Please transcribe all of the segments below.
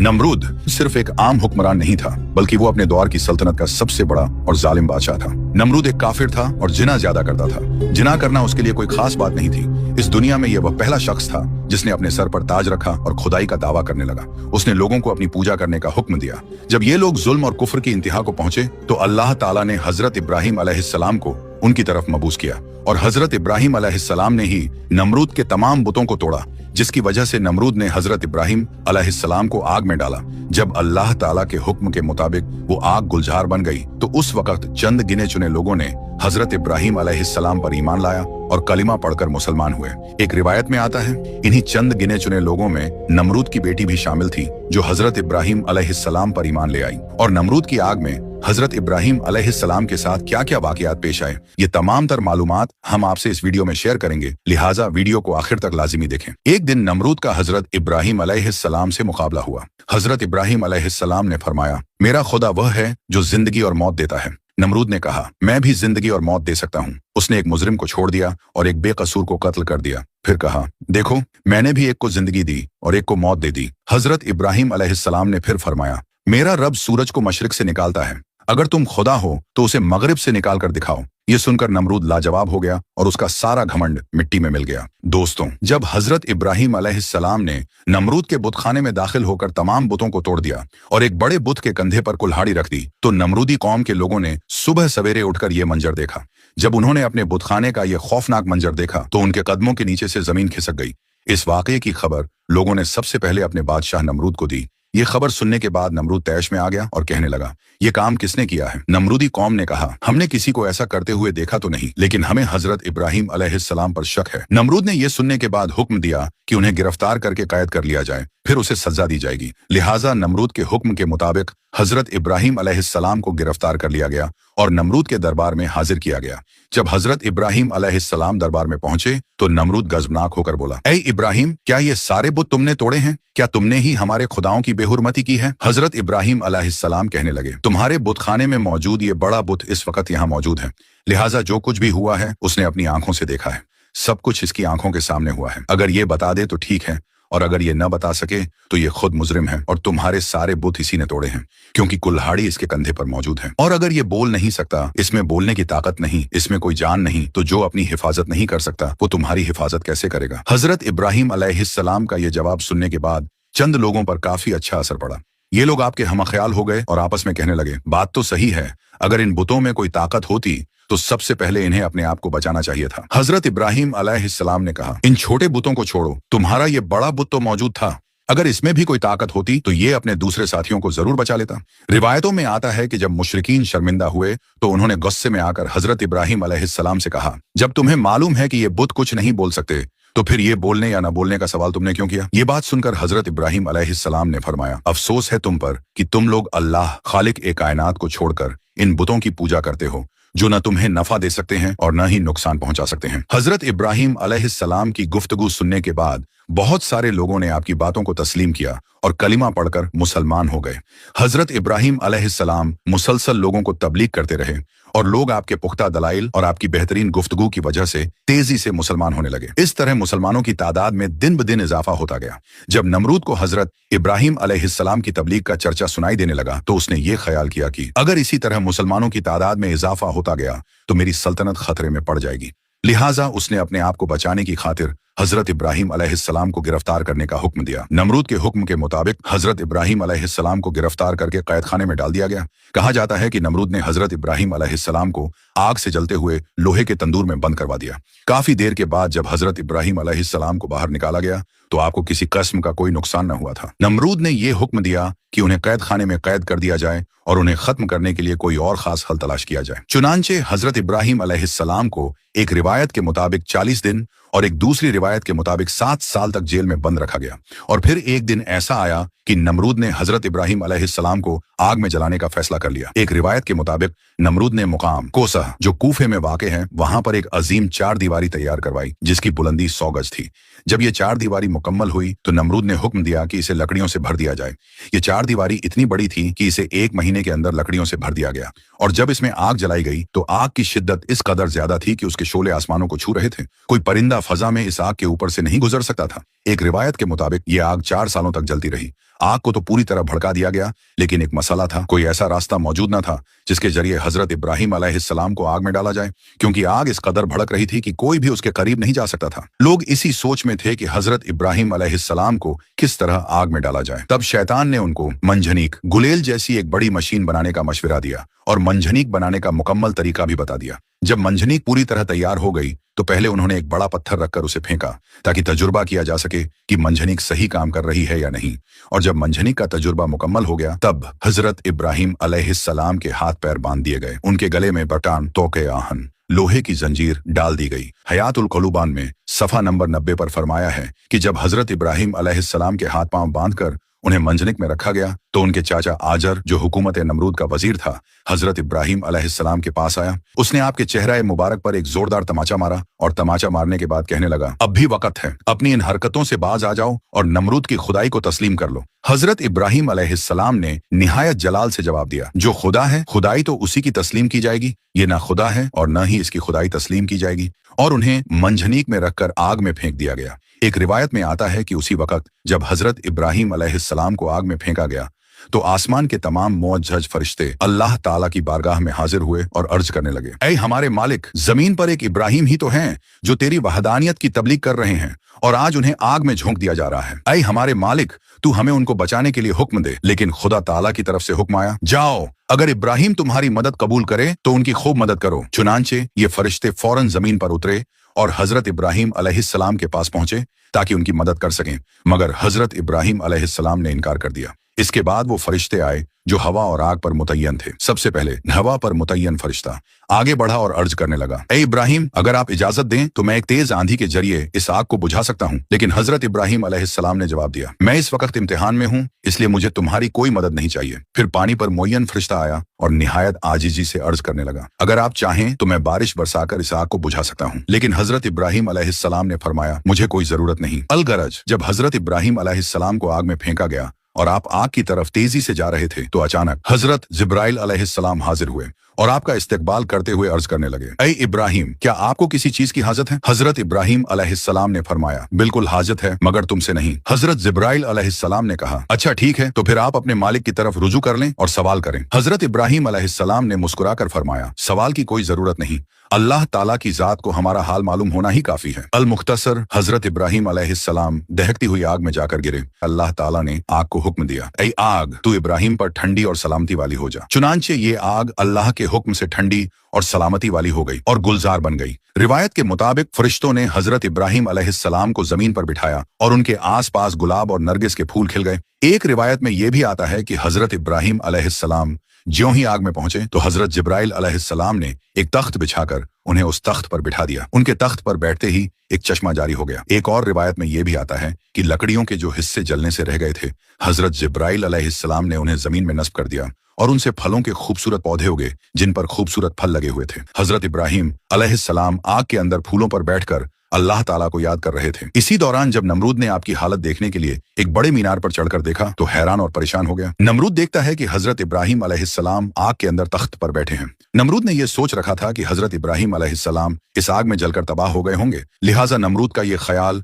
नमरूद सिर्फ एक आम हुक्मरान नहीं था, बल्कि वो अपने दौर की सल्तनत का सबसे बड़ा और जालिम बादशाह था। नमरूद एक काफिर था और जिना ज्यादा करता था। जिना करना उसके लिए कोई खास बात नहीं थी। इस दुनिया में यह वह पहला शख्स था जिसने अपने सर पर ताज रखा और खुदाई का दावा करने लगा। उसने लोगों को अपनी पूजा करने का हुक्म दिया। जब ये लोग जुल्म और कुफ्र की इंतहा को पहुंचे तो अल्लाह ताला ने हजरत इब्राहिम अलैहिस्सलाम को उनकी तरफ मबूस किया और हजरत इब्राहिम अलैहिस्सलाम ने ही नमरूद के तमाम बुतों को तोड़ा, जिसकी वजह से नमरूद ने हजरत इब्राहिम अलैहिस्सलाम को आग में डाला। जब अल्लाह ताला के हुक्म के मुताबिक वो आग गुलजार बन गई तो उस वक्त चंद गिने चुने लोगों ने हजरत इब्राहिम अलैहिस्सलाम पर ईमान लाया और कलिमा पढ़कर मुसलमान हुए। एक रिवायत में आता है, इन्हीं चंद गिने चुने लोगों में नमरूद की बेटी भी शामिल थी, जो हजरत इब्राहिम अलैहिस्सलाम पर ईमान ले आई। और नमरूद की आग में हजरत इब्राहिम अलैहिस्सलाम के साथ क्या क्या वाकयात पेश आए, ये तमाम तर मालूमात हम आपसे इस वीडियो में शेयर करेंगे, लिहाजा वीडियो को आखिर तक लाजिमी देखें। एक दिन नमरूद का हजरत इब्राहिम अलैहिस्सलाम से मुकाबला हुआ। हजरत इब्राहिम अलैहिस्सलाम ने फरमाया, मेरा खुदा वह है जो जिंदगी और मौत देता है। नमरूद ने कहा, मैं भी जिंदगी और मौत दे सकता हूँ। उसने एक मुजरिम को छोड़ दिया और एक बेकसूर को कत्ल कर दिया। फिर कहा, देखो मैंने भी एक को जिंदगी दी और एक को मौत दे दी। हजरत इब्राहिम अलैहिस्सलाम ने फिर फरमाया, मेरा रब सूरज को मशरिक से निकालता है, अगर तुम खुदा हो तो उसे मगरिब से निकाल कर दिखाओ। ये सुनकर नमरूद लाजवाब हो गया और उसका सारा घमंड मिट्टी में मिल गया। दोस्तों, जब हजरत इब्राहिम अलैहिस्सलाम ने नमरूद के बुतखाने में दाखिल होकर तमाम बुतों को तोड़ दिया और एक बड़े बुत के कंधे पर कुल्हाड़ी रख दी, तो नमरूदी कौम के लोगों ने सुबह सवेरे उठकर यह मंजर देखा। जब उन्होंने अपने बुतखाने का यह खौफनाक मंजर देखा तो उनके कदमों के नीचे से जमीन खिसक गई। इस वाकये की खबर लोगों ने सबसे पहले अपने बादशाह नमरूद को दी। ये खबर सुनने के बाद नमरूद तैश में आ गया और कहने लगा, ये काम किसने किया है? नमरूदी कौम ने कहा, हमने किसी को ऐसा करते हुए देखा तो नहीं, लेकिन हमें हजरत इब्राहिम अलैहिस्सलाम पर शक है। नमरूद ने यह सुनने के बाद हुक्म दिया कि उन्हें गिरफ्तार करके कैद कर लिया जाए, फिर उसे सजा दी जाएगी। लिहाजा नमरूद के हुक्म के मुताबिक हजरत इब्राहिम अलैहिस्सलाम को गिरफ्तार कर लिया गया और नमरूद के दरबार में हाजिर किया गया। जब हजरत इब्राहिम अलैहिस्सलाम दरबार में पहुंचे तो नमरूद गजबनाक होकर बोला, ऐ इब्राहिम, क्या ये सारे बुत तुमने तोड़े हैं? क्या तुमने ही हमारे खुदाओं की बेहुरमती की है? हजरत इब्राहिम अलैहिस्सलाम कहने लगे, तुम्हारे बुतखाने में मौजूद ये बड़ा बुत इस वक्त यहाँ मौजूद है, लिहाजा जो कुछ भी हुआ है उसने अपनी आंखों से देखा है। सब कुछ इसकी आंखों के सामने हुआ है। अगर ये बता दे तो ठीक है, और अगर ये न बता सके तो ये खुद मुजरिम है और तुम्हारे सारे बुत इसी ने तोड़े हैं, क्योंकि कुल्हाड़ी इसके कंधे पर मौजूद है। और अगर ये बोल नहीं सकता, इसमें बोलने की ताकत नहीं, इसमें कोई जान नहीं, तो जो अपनी हिफाजत नहीं कर सकता वो तुम्हारी हिफाजत कैसे करेगा? हजरत इब्राहिम अलैहिस्सलाम का यह जवाब सुनने के बाद चंद लोगों पर काफी अच्छा असर पड़ा। ये लोग आपके हमख्याल हो गए और आपस में कहने लगे, बात तो सही है, अगर इन बुतों में कोई ताकत होती तो सबसे पहले इन्हें अपने आप को बचाना चाहिए था। हजरत इब्राहिम अलैहिस्सलाम ने कहा, इन छोटे बुतों को छोड़ो, तुम्हारा ये बड़ा बुत तो मौजूद था, अगर इसमें भी कोई ताकत होती तो ये अपने दूसरे साथियों को जरूर बचा लेता। रिवायतों में आता है कि जब मुशरिकीन शर्मिंदा हुए तो उन्होंने गुस्से में आकर हजरत इब्राहिम अलैहिस्सलाम से कहा, जब तुम्हें मालूम है कि ये बुत कुछ नहीं बोल सकते तो फिर ये बोलने या न बोलने का सवाल तुमने क्यों किया? ये बात सुनकर हजरत इब्राहिम अलैहिस्सलाम ने फरमाया, अफसोस है तुम पर कि तुम लोग अल्लाह खालिक ए कायनात को छोड़कर इन बुतों की पूजा करते हो, जो न तुम्हें नफा दे सकते हैं और न ही नुकसान पहुंचा सकते हैं। हजरत इब्राहिम अलैहिस्सलाम की गुफ्तगू सुनने के बाद बहुत सारे लोगों ने आपकी बातों को तस्लीम किया और कलिमा पढ़कर मुसलमान हो गए। हजरत इब्राहिम अलैहिस्सलाम मुसलसल लोगों को तबलीग करते रहे और लोग आपके पुख्ता दलाइल और आपकी बेहतरीन गुफ्तगू की वजह से तेजी से मुसलमान होने लगे। इस तरह मुसलमानों की तादाद में दिन ब दिन इजाफा होता गया। जब नमरूद को हजरत इब्राहिम अलैहिस्सलाम की तबलीग का चर्चा सुनाई देने लगा तो उसने ये ख्याल किया कि अगर इसी तरह मुसलमानों की तादाद में इजाफा होता गया तो मेरी सल्तनत खतरे में पड़ जाएगी। लिहाजा उसने अपने आप को बचाने की खातिर हजरत इब्राहिम अलैहिस्सलाम को गिरफ्तार करने का हुक्म दिया। नमरूद के हुक्म के मुताबिक हजरत इब्राहिम अलैहिस्सलाम को गिरफ्तार करके कैद खाने में डाल दिया गया। कहा जाता है कि नमरूद ने हजरत इब्राहिम अलैहिस्सलाम को आग से जलते हुए लोहे के तंदूर में बंद करवा दिया। काफी देर के बाद जब हजरत इब्राहिम अलैहिस्सलाम को बाहर निकाला गया तो आपको किसी किस्म का कोई नुकसान न हुआ था। नमरूद ने यह हुक्म दिया कि उन्हें कैद खाने में कैद कर दिया जाए और उन्हें खत्म करने के लिए कोई और खास हल तलाश किया जाए। चुनांचे हजरत इब्राहिम अलैहिस्सलाम को एक रिवायत के मुताबिक 40 दिन और एक दूसरी रिवायत के मुताबिक 7 साल तक जेल में बंद रखा गया। और फिर एक दिन ऐसा आया कि नमरूद ने हजरत इब्राहिम अलैहिस्सलाम को आग में जलाने का फैसला कर लिया। एक रिवायत के मुताबिक नमरूद ने मुकाम कोसह, जो कूफे में वाक़े है, वहां पर एक अजीम 4 दीवारी तैयार करवाई जिसकी बुलंदी 100 गज थी। जब ये 4 दीवारी मुकम्मल हुई तो नमरूद ने हुक्म दिया कि इसे लकड़ियों से भर दिया जाए। ये 4 दीवारी इतनी बड़ी थी कि इसे 1 महीने के अंदर लकड़ियों से भर दिया गया, और जब इसमें आग जलाई गई तो आग की शिद्दत इस कदर ज्यादा थी कि उसके शोले आसमानों को छू रहे थे। कोई परिंदा फजा में इस आग के ऊपर से नहीं गुजर सकता था। एक रिवायत के मुताबिक ये आग 4 सालों तक जलती रही। आग को तो पूरी तरह भड़का दिया गया, लेकिन एक मसला था, कोई ऐसा रास्ता मौजूद न था जिसके जरिए हजरत इब्राहिम अलैहिस्सलाम को आग में डाला जाए, क्योंकि आग इस कदर भड़क रही थी कि कोई भी उसके करीब नहीं जा सकता था। लोग इसी सोच में थे कि हजरत इब्राहिम अलैहिस्सलाम को किस तरह आग में डाला जाए। तब शैतान ने उनको मंजनीक गुलेल जैसी एक बड़ी मशीन बनाने का मशवरा दिया और मंजनीक बनाने का मुकम्मल तरीका भी बता दिया। जब मंजनीक पूरी तरह तैयार हो गई तो पहले उन्होंने एक बड़ा पत्थर रखकर उसे फेंका ताकि तजुर्बा किया जा सके कि मंजनीक सही काम कर रही है या नहीं। और जब मंजनीक का तजुर्बा मुकम्मल हो गया तब हजरत इब्राहिम अलैहिस्सलाम के हाथ पैर बांध दिए गए। उनके गले में बटान तोके आहन लोहे की जंजीर डाल दी गई। हयातुल क़ुलूबान में सफ़ा नंबर 90 पर फरमाया है कि जब हजरत इब्राहिम अलैहिस्सलाम के हाथ पांव बांधकर उन्हें मंजनिक में रखा गया तो उनके चाचा आजर, जो हुकूमत नमरूद का वजीर था, हजरत इब्राहिम अलैहिस्सलाम के पास आया। उसने आपके चेहरे मुबारक पर एक जोरदार तमाचा मारा और तमाचा मारने के बाद कहने लगा, अब भी वक्त है, अपनी इन हरकतों से बाज आ जाओ और नमरूद की खुदाई को तस्लीम कर लो। हजरत इब्राहिम अलैहिस्सलाम ने निहायत जलाल से जवाब दिया, जो खुदा है खुदाई तो उसी की तस्लीम की जाएगी, ये ना खुदा है और न ही इसकी खुदाई तस्लीम की जाएगी। और उन्हें मंजनीक में रखकर आग में फेंक दिया गया। एक रिवायत में आता है कि उसी वक्त जब हजरत इब्राहिम अलैहिस्सलाम को आग में फेंका गया तो आसमान के तमाम मुअज्जज फरिश्ते अल्लाह ताला की बारगाह में हाजिर हुए और अर्ज करने लगे, ऐ हमारे मालिक, जमीन पर एक इब्राहिम ही तो हैं जो तेरी वहदानियत की तबलीग कर रहे हैं और आज उन्हें आग में झोंक दिया जा रहा है। ऐ हमारे मालिक, तू हमें उनको बचाने के लिए हुक्म दे। लेकिन खुदा ताला की तरफ से हुक्म आया, जाओ, अगर इब्राहिम तुम्हारी मदद कबूल करे तो उनकी खूब मदद करो। चुनांचे ये फरिश्ते फौरन जमीन पर उतरे और हजरत इब्राहिम अलैहिस्सलाम के पास पहुंचे ताकि उनकी मदद कर सकें, मगर हजरत इब्राहिम अलैहिस्सलाम ने इनकार कर दिया। इसके बाद वो फरिश्ते आए जो हवा और आग पर मुतय्यन थे। सबसे पहले हवा पर मुतय्यन फरिश्ता आगे बढ़ा और अर्ज करने लगा, ए इब्राहिम, अगर आप इजाजत दें तो मैं एक तेज आंधी के जरिए इस आग को बुझा सकता हूं। लेकिन हजरत इब्राहिम अलैहिस्सलाम ने जवाब दिया, मैं इस वक्त इम्तिहान में हूं, इसलिए मुझे तुम्हारी कोई मदद नहीं चाहिए। फिर पानी पर मुय्यन फरिश्ता आया और निहायत आजिजी से अर्ज करने लगा, अगर आप चाहें तो मैं बारिश बरसाकर इस आग को बुझा सकता हूं। लेकिन हजरत इब्राहिम अलैहिस्सलाम ने फरमाया, मुझे कोई जरूरत नहीं। अलगरज जब हजरत इब्राहिम अलैहिस्सलाम को आग में फेंका गया और आप आग की तरफ तेजी से जा रहे थे तो अचानक हजरत जिब्राइल अलैहिस्सलाम हाजिर हुए और आपका इस्तकबाल करते हुए अर्ज करने लगे, ऐ इब्राहिम, क्या आपको किसी चीज की हाजत है? हजरत इब्राहिम अलैहिस्सलाम ने फरमाया, बिल्कुल हाजत है, मगर तुमसे नहीं। हजरत जिब्राइल अलैहिस्सलाम ने कहा, अच्छा ठीक है, तो फिर आप अपने मालिक की तरफ रुजू कर लें और सवाल करें। हजरत इब्राहिम अलैहिस्सलाम ने मुस्कुराकर फरमाया, सवाल की कोई जरूरत नहीं, अल्लाह ताला की जात को हमारा हाल मालूम होना ही काफी है। अल मुख्तसर हजरत इब्राहिम अलैहिस्सलाम दहकती हुई आग में जाकर गिरे। अल्लाह ताला ने आग को हुक्म दिया, ऐ आग, तू इब्राहिम पर ठंडी और सलामती वाली हो जा। चुनांचे ये आग अल्लाह के हुक्म से ठंडी और सलामती वाली हो गई और गुलजार बन गई। रिवायत के मुताबिक फरिश्तों ने हजरत इब्राहिम अलैहिस्सलाम को जमीन पर बिठाया और उनके आसपास गुलाब और नरगिस के फूल खिल गए। एक रिवायत में यह भी आता है कि हजरत इब्राहिम अलैहिस्सलाम ज्यों ही आग में पहुंचे तो हजरत जिब्राइल अलैहिस्सलाम ने एक तख्त बिछाकर उन्हें उस तख्त पर बिठा दिया। उनके तख्त पर बैठते ही एक चश्मा जारी हो गया। एक और रिवायत में यह भी आता है कि लकड़ियों के जो हिस्से जलने से रह गए थे, हजरत जिब्राइल अलैहिस्सलाम ने उन्हें जमीन में नस्ब कर दिया और उनसे फलों के खूबसूरत पौधे उगे जिन पर खूबसूरत फल लगे हुए थे। हजरत इब्राहिम अलैहिस्सलाम आग के अंदर फूलों पर बैठकर अल्लाह ताला को याद कर रहे थे। इसी दौरान जब नमरूद ने आपकी हालत देखने के लिए एक बड़े मीनार पर चढ़कर देखा तो हैरान और परेशान हो गया। नमरूद देखता है कि हजरत इब्राहिम अलैहिस्सलाम आग के अंदर तख्त पर बैठे हैं। नमरूद ने यह सोच रखा था कि हजरत इब्राहिम अलैहिस्सलाम इस आग में जलकर तबाह हो गए होंगे, लिहाजा नमरूद का यह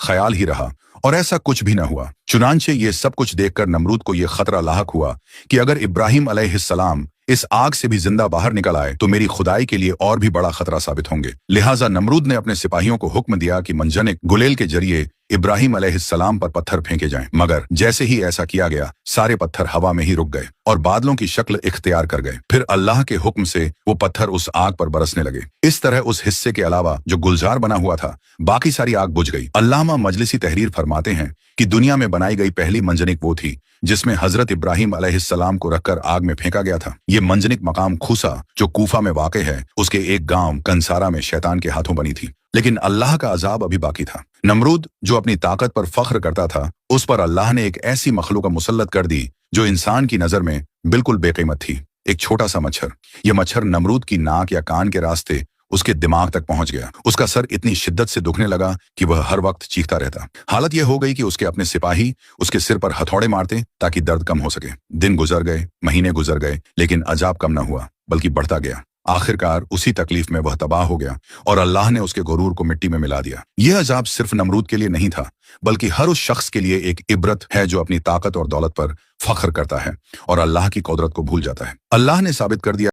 ख्याल ही रहा और ऐसा कुछ भी न हुआ। चुनांचे ये सब कुछ देखकर नमरूद को यह खतरा लाहक हुआ कि अगर इब्राहिम अलैहिस्सलाम इस आग से भी जिंदा बाहर निकल आए तो मेरी खुदाई के लिए और भी बड़ा खतरा साबित होंगे। लिहाजा नमरूद ने अपने सिपाहियों को हुक्म दिया कि मंजनिक गुलेल के जरिए इब्राहिम अलैहिस्सलाम पर पत्थर फेंके जाएं, मगर जैसे ही ऐसा किया गया सारे पत्थर हवा में ही रुक गए और बादलों की शक्ल इख्तियार कर गए। फिर अल्लाह के हुक्म से वो पत्थर उस आग पर बरसने लगे। इस तरह उस हिस्से के अलावा जो गुलजार बना हुआ था बाकी सारी आग बुझ गई। अल्लामा मजलिसी तहरीर फरमाते हैं कि दुनिया में बनाई गई पहली मंजनिक वो थी जिसमें हजरत इब्राहिम अलैहिस्सलाम को रखकर आग में फेंका गया था। ये मंजनिक मकाम खूसा जो कूफा में वाक़ है, उसके एक गांव कंसारा में शैतान के हाथों बनी थी। लेकिन अल्लाह का अजाब अभी बाकी था। नमरूद जो अपनी ताकत पर फख्र करता था, उस पर अल्लाह ने एक ऐसी मखलूक मुसल्लत कर दी जो इंसान की नजर में बिल्कुल बेकीमत थी। एक छोटा सा मच्छर। यह मच्छर नमरूद की नाक या कान के रास्ते उसके दिमाग तक पहुंच गया। उसका सर इतनी शिद्दत से दुखने लगा कि वह हर वक्त चीखता रहता। हालत यह हो गई कि उसके अपने सिपाही उसके सिर पर हथौड़े मारते ताकि दर्द कम हो सके। दिन गुजर गए, महीने गुजर गए, लेकिन अजाब कम न हुआ, बल्कि बढ़ता गया। आखिरकार उसी तकलीफ में वह तबाह हो गया और अल्लाह ने उसके गुरूर को मिट्टी में मिला दिया। यह अजाब सिर्फ नमरूद के लिए नहीं था, बल्कि हर उस शख्स के लिए एक इबरत है जो अपनी ताकत और दौलत पर फख्र करता है और अल्लाह की कुदरत को भूल जाता है। अल्लाह ने साबित कर दिया